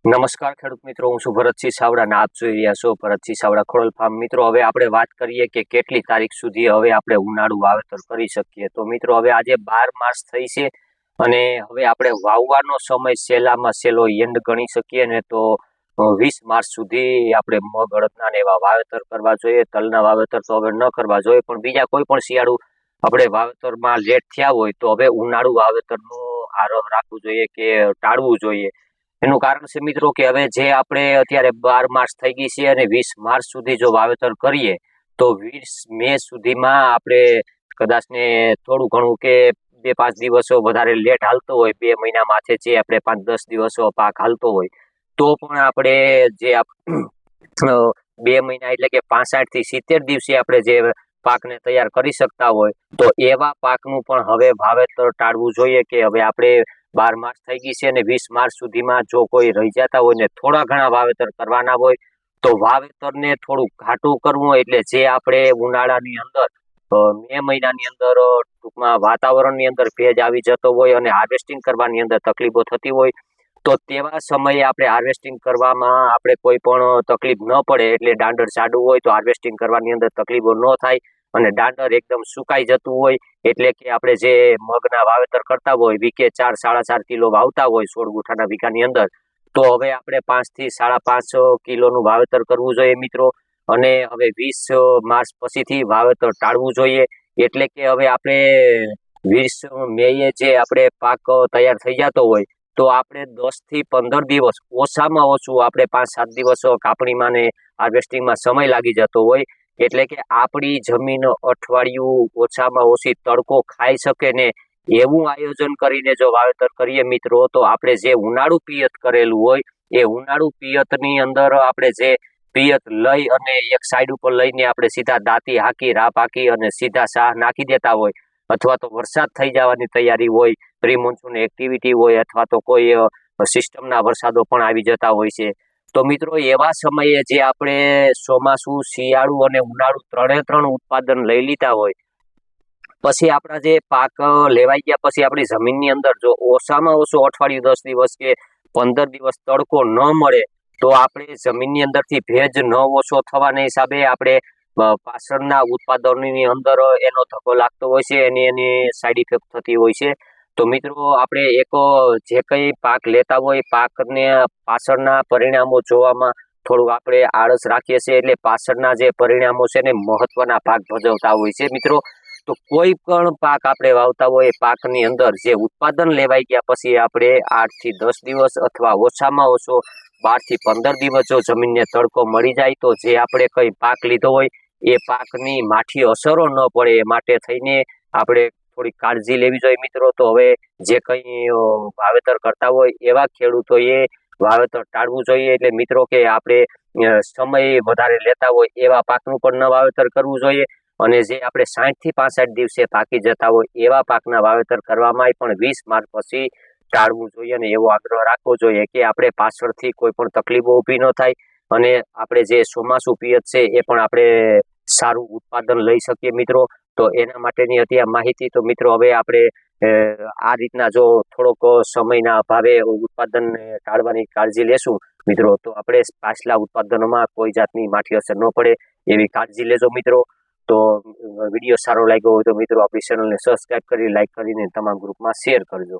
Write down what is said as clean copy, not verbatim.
નમસ્કાર ખેડૂત મિત્રો, હું છું ભરતસિંહ સાવડા અને આપ જોઈ રહ્યા છો ભરતસિંહ સાવડા ખોડલ ફાર્મ. મિત્રો, હવે આપણે વાત કરીએ કે કેટલી તારીખ સુધી હવે આપણે ઉનાળુ વાવેતર કરી શકીએ. તો મિત્રો, હવે આજે 12 માર્ચ થઈ છે અને હવે આપણે વાવવાનો સમય સહેલામાં સહેલો એન્ડ ગણી શકીએ ને તો 20 માર્ચ સુધી આપણે મગ, અડદના ને એવા વાવેતર કરવા જોઈએ. તલના વાવેતર તો હવે ન કરવા જોઈએ, પણ બીજા કોઈ પણ શિયાળુ આપણે વાવેતરમાં લેટ થયા હોય તો હવે ઉનાળુ વાવેતરનું આરંભ રાખવું જોઈએ કે ટાળવું જોઈએ. એનું કારણ છે મિત્રો કે હવે જે આપણે અત્યારે 12 માર્ચ થઈ ગઈ છે અને 20 માર્ચ સુધી જો વાવેતર કરીએ તો 20 મે સુધીમાં આપણે કદાચ ને થોડું ઘણું કે 2-5 દિવસો વધારે લેટ હાલતો હોય, 2 મહિના માથે જે આપણે 5-10 દિવસો પાક હાલતો હોય તો પણ આપણે જે 2 મહિના એટલે કે 65 થી 70 દિવસે આપણે જે પાકને તૈયાર કરી શકતા હોય તો એવા પાકનું પણ હવે વાવેતર ટાળવું જોઈએ કે હવે આપણે 12 માર્ચ થઈ ગઈ છે અને 20 માર્ચ સુધીમાં જો કોઈ રહી જતા હોય ને થોડા ઘણા વાવેતર કરવાના હોય તો વાવેતરને થોડું ઘાટું કરવું હોય. એટલે જે આપણે ઉનાળાની અંદર મે મહિનાની અંદર ટૂંકમાં વાતાવરણની અંદર ભેજ આવી જતો હોય અને હાર્વેસ્ટિંગ કરવાની અંદર તકલીફો થતી હોય તો તેવા સમયે આપણે હાર્વેસ્ટિંગ કરવામાં આપણે કોઈ પણ તકલીફ ન પડે, એટલે દાંડર જાડું હોય તો હાર્વેસ્ટિંગ કરવાની અંદર તકલીફો ન થાય અને દાંડર એકદમ સુકાઈ જતું હોય એટલે કે આપણે જે મગના વાવેતર કરતા હોય વીકે 4-4.5 કિલો વાવતા હોય 16 ગુઠાના વીઘાની અંદર, તો હવે આપણે 5 થી 5.5 કિલોનું વાવેતર કરવું જોઈએ મિત્રો. અને હવે 20 માર્ચ પછીથી વાવેતર ટાળવું જોઈએ. એટલે કે હવે આપણે 20 મેએ જે આપણે પાક તૈયાર થઈ જતો હોય તો આપણે 10 થી 15 દિવસ ઓછામાં ઓછું આપણે 5-7 દિવસ કાપણીમાં ને હાર્વેસ્ટિંગમાં સમય લાગી જતો હોય. એટલે કે આપણી જમીન અઠવાડિયું ઓછામાં ઓછી તડકો ખાઈ શકે ને એવું આયોજન કરીને જો વાવેતર કરીએ મિત્રો તો આપણે જે ઉનાળુ પિયત કરેલું હોય એ ઉનાળુ પિયતની અંદર આપણે જે પિયત લઈ અને એક સાઈડ ઉપર લઈને આપણે સીધા દાંતી હાકી રાપ હાકી અને સીધા સાહ નાખી દેતા હોય, અથવા તો વરસાદ થઈ જવાની તૈયારી હોય, પ્રી મોન્સૂન એક્ટિવિટી હોય, અથવા તો કોઈ સિસ્ટમના વરસાદો પણ આવી જતા હોય છે તો મિત્રો એવા સમયે જે આપણે ચોમાસું, શિયાળુ અને ઉનાળુ ત્રણે ઉત્પાદન લઈ લીધા હોય પછી આપણા જે પાક લેવાઈ ગયા પછી આપણી જમીનની અંદર જો ઓછામાં ઓછો અઠવાડિયું, 10 દિવસ કે 15 દિવસ તડકો ન મળે તો આપણે જમીનની અંદરથી ભેજ ન ઓછો થવાના હિસાબે આપણે પાછળના ઉત્પાદનની અંદર એનો ધક્કો લાગતો હોય છે, એની સાઈડ ઇફેક્ટ થતી હોય છે. તો મિત્રો આપણે એક જે કંઈ પાક લેતા હોય પાકને પાછળના પરિણામો જોવામાં થોડું આપણે આળસ રાખીએ છીએ, એટલે પાછળના જે પરિણામો છે ને મહત્વના ભાગ ભજવતા હોય છે મિત્રો. તો કોઈ પણ પાક આપણે વાવતા હોય પાકની અંદર જે ઉત્પાદન લેવાઈ ગયા પછી આપણે 8 થી 10 દિવસ અથવા ઓછામાં ઓછો 12 થી 15 દિવસ જો જમીનને તડકો મળી જાય તો જે આપણે કઈ પાક લીધો હોય એ પાકની માઠી અસરો ન પડે એ માટે થઈને આપણે થોડી કાળજી લેવી જોઈએ મિત્રો. તો હવે જે કંઈ વાવેતર કરતા હોય એવા ખેડૂતોએ વાવેતર ટાળવું જોઈએ. એટલે મિત્રો કે આપણે સમય વધારે લેતા હોય એવા પાકનું પણ ન વાવેતર કરવું જોઈએ અને જે આપણે 60 થી 65 દિવસે પાકી જતા હોય એવા પાકના વાવેતર કરવામાં પણ 20 માર્ચ પછી ટાળવું જોઈએ અને એવો આગ્રહ રાખવો જોઈએ કે આપણે પાછળથી કોઈ પણ તકલીફો ઊભી ન થાય અને આપણે જે ચોમાસું પિયત છે એ પણ આપણે સારું ઉત્પાદન લઈ શકીએ મિત્રો. તો એના માટેની હતી આ માહિતી. તો મિત્રો હવે આપણે આ રીતના જો થોડોક સમયના અભાવે ઉત્પાદન ટાળવાની કાળજી લેશું મિત્રો તો આપણે પાછલા ઉત્પાદનોમાં કોઈ જાતની માઠી અસર ન પડે એવી કાળજી લેજો મિત્રો. તો વિડીયો સારો લાગ્યો હોય તો મિત્રો આપણી ચેનલને સબસ્ક્રાઇબ કરી, લાઈક કરીને તમામ ગ્રુપમાં શેર કરજો.